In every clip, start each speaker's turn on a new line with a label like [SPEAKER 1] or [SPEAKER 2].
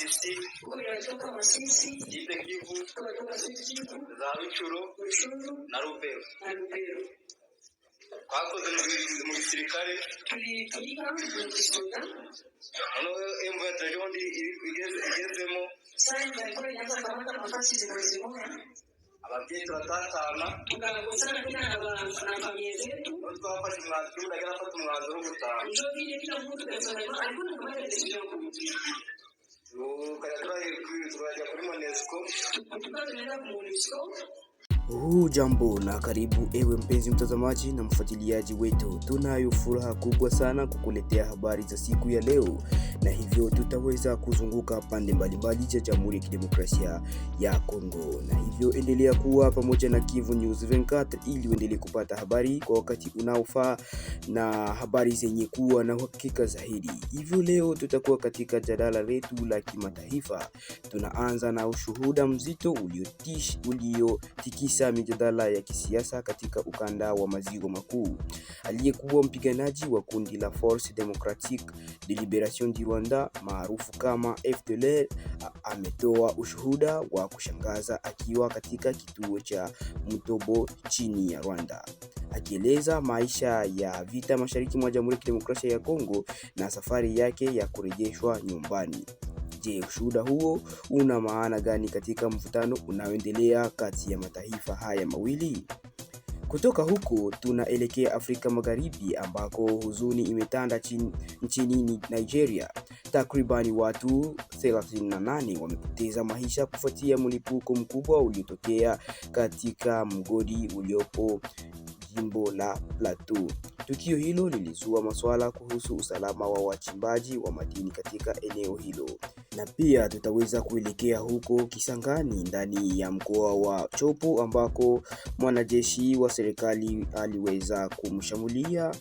[SPEAKER 1] Masisi,
[SPEAKER 2] kutoka Masisi,
[SPEAKER 1] Jipe Kivu,
[SPEAKER 2] kutoka Kivu,
[SPEAKER 1] za Ruchuru na Rubero. Twakoze mu gisirikare
[SPEAKER 2] tulitumika mu kisoda.
[SPEAKER 1] M23 jondi igezemo
[SPEAKER 2] Sasa ndio inaanza kamata nafasi zinazoziona.
[SPEAKER 1] ababyeyi turatatana
[SPEAKER 2] Tukakosana tena na familia zetu.
[SPEAKER 1] Twafashe umwanzuro ndagera afata umwanzuro wo gutaha.
[SPEAKER 2] Ndio vile kila mtu kasema alikuwa anakamata decision kumtia.
[SPEAKER 1] Tukajya kuri Monesco.
[SPEAKER 2] Tukaenda ku Monesco.
[SPEAKER 3] Jambo na karibu ewe mpenzi mtazamaji na mfuatiliaji wetu. Tunayo furaha kubwa sana kukuletea habari za siku ya leo, na hivyo tutaweza kuzunguka pande mbalimbali za Jamhuri ya Kidemokrasia ya Kongo. Na hivyo endelea kuwa pamoja na Kivu News 24 ili uendelee kupata habari kwa wakati unaofaa na habari zenye kuwa na uhakika zaidi. Hivyo leo tutakuwa katika jadala letu la kimataifa. Tunaanza na ushuhuda mzito uliotikisa mijadala ya kisiasa katika ukanda wa maziwa makuu. Aliyekuwa mpiganaji wa kundi la Force Democratique de Liberation du Rwanda maarufu kama FDLR ametoa ushuhuda wa kushangaza akiwa katika kituo cha Mutobo chini ya Rwanda, akieleza maisha ya vita mashariki mwa Jamhuri ya Kidemokrasia ya Kongo na safari yake ya kurejeshwa nyumbani. Je, ushuhuda huo una maana gani katika mvutano unaoendelea kati ya mataifa haya mawili? Kutoka huko tunaelekea Afrika Magharibi ambako huzuni imetanda nchini Nigeria. Takribani watu 38 wamepoteza maisha kufuatia mlipuko mkubwa uliotokea katika mgodi uliopo jimbo la Plateau. Tukio hilo lilizua maswala kuhusu usalama wa wachimbaji wa madini katika eneo hilo. Na pia tutaweza kuelekea huko Kisangani ndani ya mkoa wa Chopo ambako mwanajeshi wa serikali aliweza kumshambulia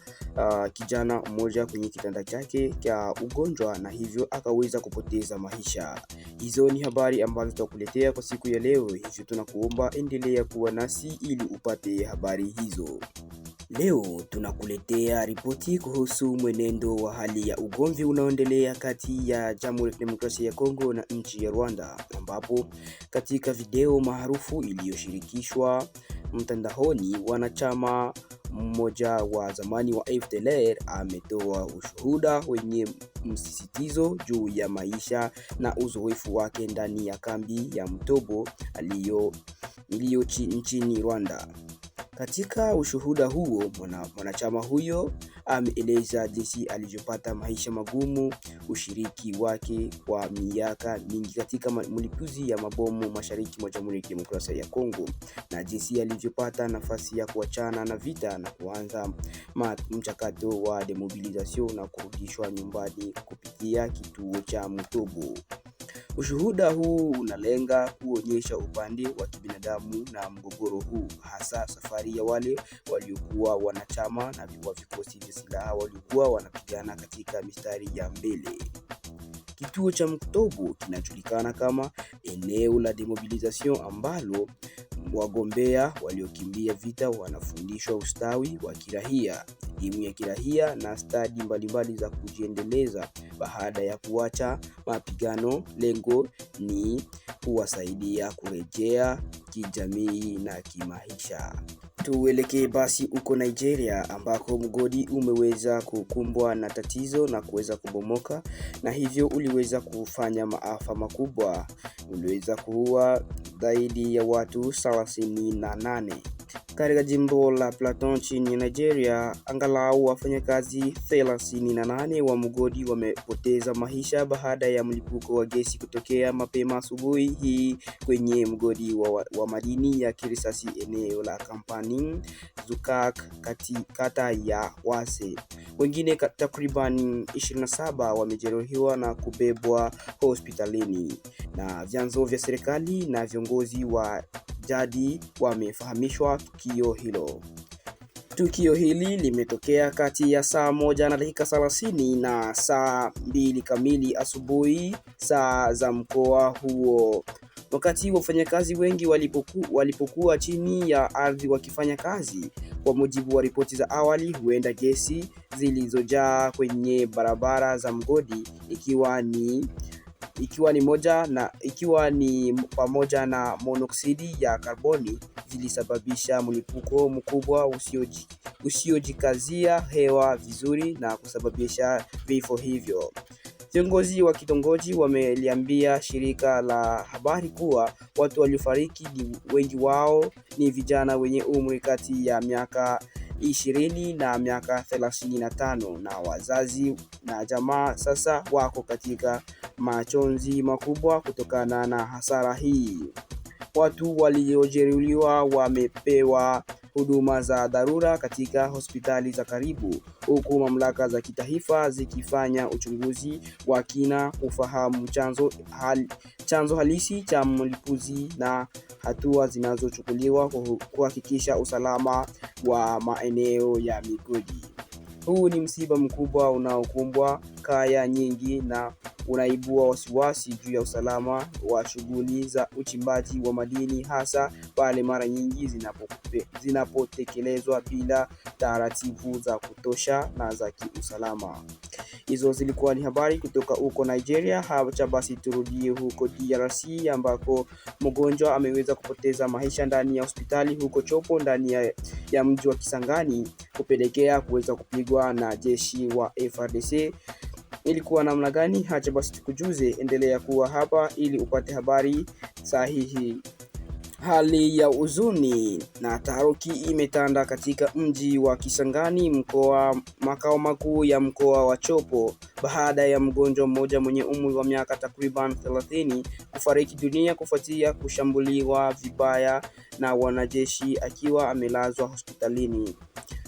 [SPEAKER 3] kijana mmoja kwenye kitanda chake cha ugonjwa na hivyo akaweza kupoteza maisha. Hizo ni habari ambazo tutakuletea kwa siku ya leo, hivyo tunakuomba endelea kuwa nasi ili upate habari hizo. Leo tunakuletea ripoti kuhusu mwenendo wa hali ya ugomvi unaoendelea kati ya Jamhuri ya Kidemokrasia ya Kongo na nchi ya Rwanda, ambapo katika video maarufu iliyoshirikishwa mtandaoni, wanachama mmoja wa zamani wa FDLR ametoa ushuhuda wenye msisitizo juu ya maisha na uzoefu wake ndani ya kambi ya Mutobo iliyo nchini Rwanda. Katika ushuhuda huo, mwanachama huyo ameeleza jinsi alivyopata maisha magumu, ushiriki wake kwa miaka mingi katika mlipuzi ya mabomu mashariki mwa Jamhuri ya Kidemokrasia ya Kongo, na jinsi alivyopata nafasi ya kuachana na vita na kuanza mchakato wa demobilisation na kurudishwa nyumbani kupitia kituo cha Mutobo. Ushuhuda huu unalenga kuonyesha upande wa kibinadamu na mgogoro huu, hasa safari ya wale waliokuwa wanachama na wa vikosi vya silaha waliokuwa wanapigana katika mistari ya mbele. Kituo cha Mutobo kinajulikana kama eneo la demobilisation ambalo wagombea waliokimbia vita wanafundishwa ustawi wa kirahia, elimu ya kirahia na stadi mbalimbali za kujiendeleza baada ya kuacha mapigano. Lengo ni kuwasaidia kurejea kijamii na kimaisha. Tuelekee basi uko Nigeria ambako mgodi umeweza kukumbwa na tatizo na kuweza kubomoka, na hivyo uliweza kufanya maafa makubwa. Uliweza kuua zaidi ya watu 38. Katika jimbo la Plateau nchini Nigeria, angalau wafanyakazi 38 wa mgodi wamepoteza maisha baada ya mlipuko wa gesi kutokea mapema asubuhi hii kwenye mgodi wa madini ya kirisasi eneo la Kampani Zukak kata ya Wase. Wengine takriban 27 wamejeruhiwa na kubebwa hospitalini, na vyanzo vya serikali na viongozi wa jadi wamefahamishwa tukio hilo. Tukio hili limetokea kati ya saa 1 na dakika 30 na saa 2 kamili asubuhi saa za mkoa huo. Wakati wafanyakazi wengi walipokuwa chini ya ardhi wakifanya kazi. Kwa mujibu wa ripoti za awali, huenda gesi zilizojaa kwenye barabara za mgodi ikiwa ni ikiwa ni pamoja na monoksidi ya karboni zilisababisha mlipuko mkubwa usiojikazia hewa vizuri na kusababisha vifo hivyo. Viongozi wa kitongoji wameliambia shirika la habari kuwa watu waliofariki wengi wao ni vijana wenye umri kati ya miaka 20 na miaka 35, na wazazi na jamaa sasa wako katika majonzi makubwa kutokana na hasara hii. Watu waliojeruhiwa wamepewa huduma za dharura katika hospitali za karibu, huku mamlaka za kitaifa zikifanya uchunguzi wa kina kufahamu chanzo halisi cha mlipuzi na hatua zinazochukuliwa kuhakikisha usalama wa maeneo ya migodi. Huu ni msiba mkubwa unaokumbwa kaya nyingi na unaibua wasiwasi juu ya usalama wa shughuli za uchimbaji wa madini, hasa pale mara nyingi zinapotekelezwa bila taratibu za kutosha na za kiusalama. Hizo zilikuwa ni habari kutoka huko Nigeria. Hacha basi turudie huko DRC ambako mgonjwa ameweza kupoteza maisha ndani ya hospitali huko Chopo ndani ya mji wa Kisangani kupelekea kuweza kupigwa na jeshi wa FARDC. Ilikuwa namna gani? Hacha basi tukujuze, endelea kuwa hapa ili upate habari sahihi. Hali ya huzuni na taharuki imetanda katika mji wa Kisangani, makao makuu ya mkoa wa Chopo, baada ya mgonjwa mmoja mwenye umri wa miaka takriban 30 kufariki dunia kufuatia kushambuliwa vibaya na wanajeshi akiwa amelazwa hospitalini.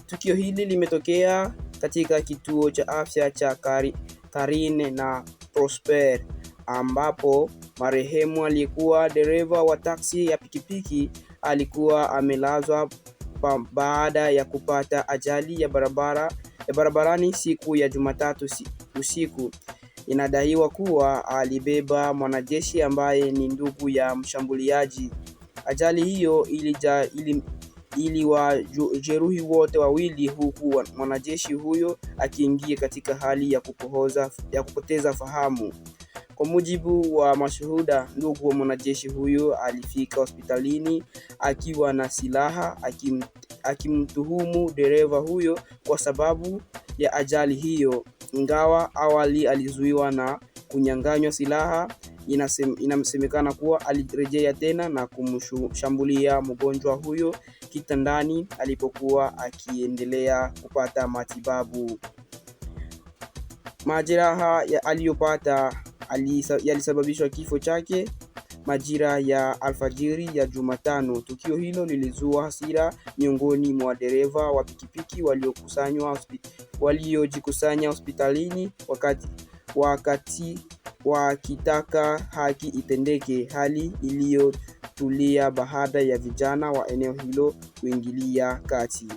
[SPEAKER 3] Tukio hili limetokea katika kituo cha afya cha Karine na Prosper, ambapo marehemu aliyekuwa dereva wa taksi ya pikipiki alikuwa amelazwa baada ya kupata ajali ya barabarani siku ya Jumatatu usiku. Inadaiwa kuwa alibeba mwanajeshi ambaye ni ndugu ya mshambuliaji. Ajali hiyo iliwajeruhi wote wawili, huku mwanajeshi huyo akiingia katika hali ya kupoteza fahamu. Kwa mujibu wa mashuhuda, ndugu wa mwanajeshi huyo alifika hospitalini akiwa na silaha, akimtuhumu dereva huyo kwa sababu ya ajali hiyo. Ingawa awali alizuiwa na kunyang'anywa silaha, inasemekana kuwa alirejea tena na kumshambulia mgonjwa huyo kitandani alipokuwa akiendelea kupata matibabu. Majeraha aliyopata yalisababishwa kifo chake majira ya alfajiri ya Jumatano. Tukio hilo lilizua hasira miongoni mwa dereva wa pikipiki waliojikusanya hospitalini wakati wakitaka haki itendeke, hali iliyotulia baada ya vijana wa eneo hilo kuingilia kati.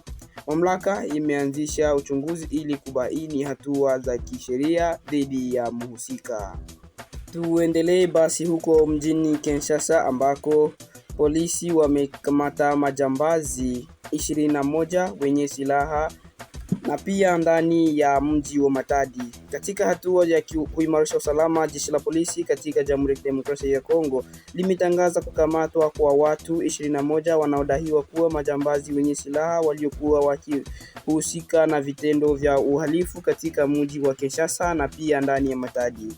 [SPEAKER 3] Mamlaka imeanzisha uchunguzi ili kubaini hatua za kisheria dhidi ya mhusika. Tuendelee basi huko mjini Kinshasa ambako polisi wamekamata majambazi 21 wenye silaha na pia ndani ya mji wa Matadi. Katika hatua ya kuimarisha usalama, jeshi la polisi katika Jamhuri ya Demokrasia ya Kongo limetangaza kukamatwa kwa watu 21 wanaodaiwa kuwa majambazi wenye silaha waliokuwa wakihusika na vitendo vya uhalifu katika mji wa Kinshasa na pia ndani ya Matadi.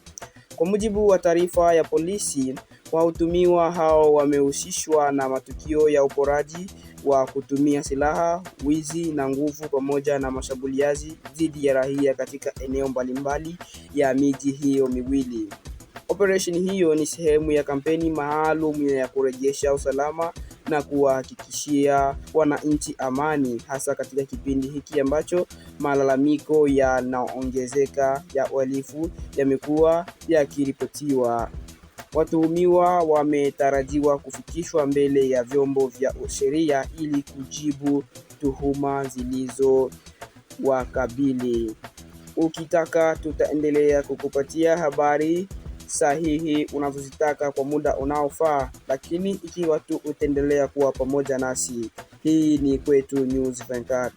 [SPEAKER 3] Kwa mujibu wa taarifa ya polisi, watuhumiwa hao wamehusishwa na matukio ya uporaji wa kutumia silaha, wizi na nguvu pamoja na mashambulizi dhidi ya raia katika eneo mbalimbali ya miji hiyo miwili. Operation hiyo ni sehemu ya kampeni maalum ya kurejesha usalama na kuwahakikishia wananchi amani, hasa katika kipindi hiki ambacho malalamiko yanaongezeka ya uhalifu yamekuwa yakiripotiwa. Watuhumiwa wametarajiwa kufikishwa mbele ya vyombo vya sheria ili kujibu tuhuma zilizowakabili. Ukitaka tutaendelea kukupatia habari sahihi unazozitaka kwa muda unaofaa, lakini ikiwa tu utaendelea kuwa pamoja nasi. Hii ni Kwetu News 24.